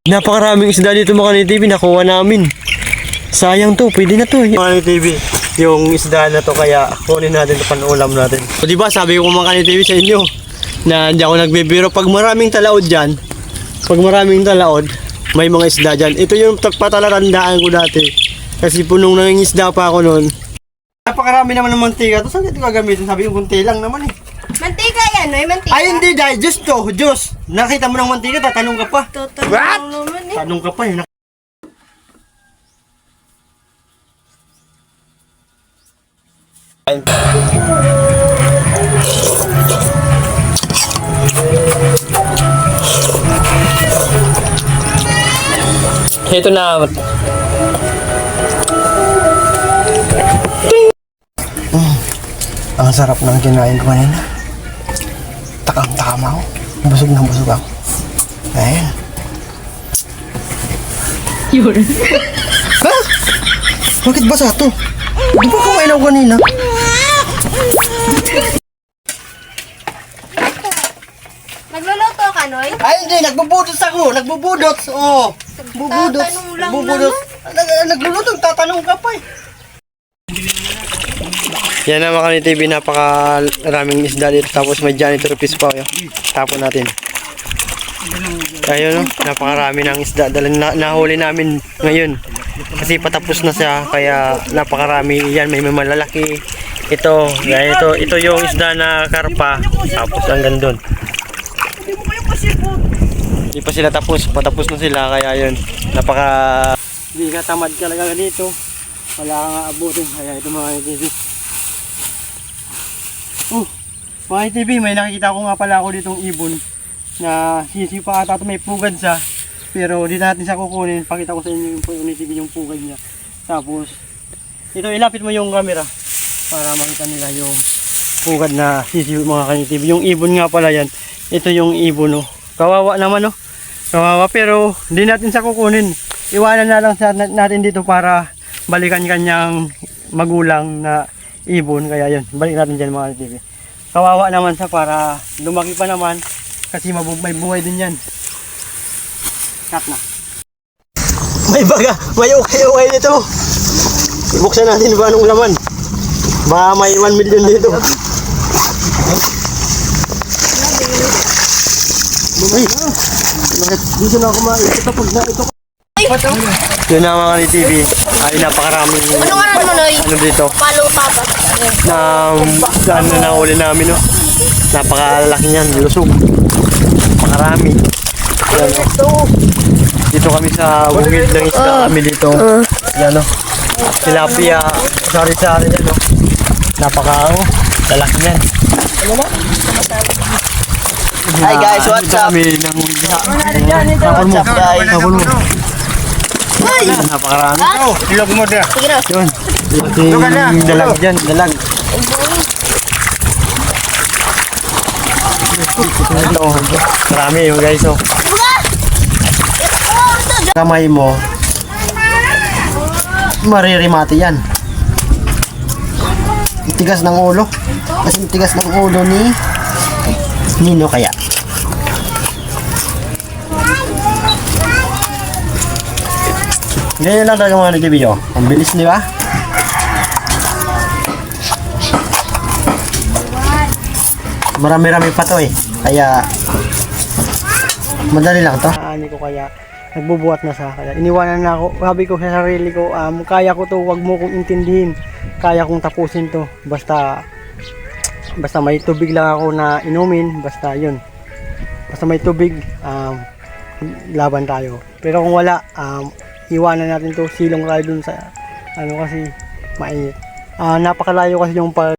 Napakaraming isda dito mga TV, nakuha namin. Sayang to, pwede na to. Mga TV, yung isda na to, kaya kunin natin ito panulam natin. O diba, sabi ko mga TV sa inyo, na hindi ako nagbibiro. Pag maraming talaod dyan, may mga isda dyan. Ito yung patalarandaan ko dati. Kasi punong nangingisda pa ako noon. Napakarami naman ng mantika. Ito saan ito gagamitin? Sabi yung kunti lang naman eh. Mantika yan, no? Mantika. Ay hindi, dahil Diyos to, Diyos. Nakita mo ng mantika, tatanong ka pa. What? Naman, eh. Tanong ka pa eh. Ito na. Ang sarap ng kinain ko ngayon. Takam-takam ako. Busog na busog ako. Ayan. Yun. Ha? Bakit basa to? Di ba kumain ako kanina? Nagluluto ka, Noy? Ay hindi, nagbubudots ako. Nagbubudots. Oo. Bubudots. Tatanong lang Bubudots. Nagluluto, tatanong ka pa eh. Yan naman kami TV, napakaraming isda dito. Tapos may janitor fish pa. Tapon natin. Ayun, no? Napakarami ng isda. Nahuli namin ngayon. Kasi patapos na siya. Kaya napakarami. Yan, may malalaki. Ito yung isda na karpa. Tapos hanggang doon. Hindi pa sila tapos. Patapos na sila. Kaya yun. Hindi ka tamad ka talaga dito. Wala kang aabutin. Kaya ito mga TV. Mga TV, may nakikita ko nga pala ako ditong ibon na sisipa ata ito, may pugad siya, pero di natin siya kukunin. Pakita ko sa inyo yung TV yung pugad niya. Tapos ito, ilapit mo yung camera para makita nila yung pugad na sisipa mga TV. Yung ibon nga pala yan. Ito yung ibon, no. Kawawa naman, no. Kawawa, pero di natin siya kukunin. Iwanan na lang natin dito para balikan kanyang magulang na ibon. Kaya yun, balik natin dyan mga TV. Kawawa naman siya para lumaki pa naman kasi may buhay din yan. Cut na. May baga, may okay dito. Ibuksan natin ba anong laman. Baka may 1 million dito. Ay, dito na ako tapos na ito. Yun na mga TV, ay napakarami. Ano nga naman, Noy? Ano dito? Palo papa. Saan na nahuli namin, no? Napakalaki niyan, lusog. Napakarami. Yan, no? Dito kami sa bukid ng isda kami dito. Yan, no? Tilapia, sari-sari yan, no? Lalaki niyan. Hi guys, what's up? Kami nanghuli na. What's up guys? Napon mo. Napakarami. Ilog mo na. Sige na. Yun. Yung dalag dyan, dalag. Ito, marami yung guys, oh. Kamay mo, maririmati yan. Tigas ng ulo. Kasi tigas ng ulo ni Nino kaya. Ganyan lang talaga mga nag-video. Ang bilis, di ba? Marami-rami pa to eh. Kaya madali lang to. Ani ko kaya nagbubuhat na sa kaya iniwanan na ako. Sabi ko sa sarili ko, kaya ko to, wag mo kong intindihin. Kaya kong tapusin to. Basta may tubig lang ako na inumin, basta yun. Basta may tubig, laban tayo. Pero kung wala, iwanan natin to, silong tayo dun sa ano kasi mainit. Napakalayo kasi yung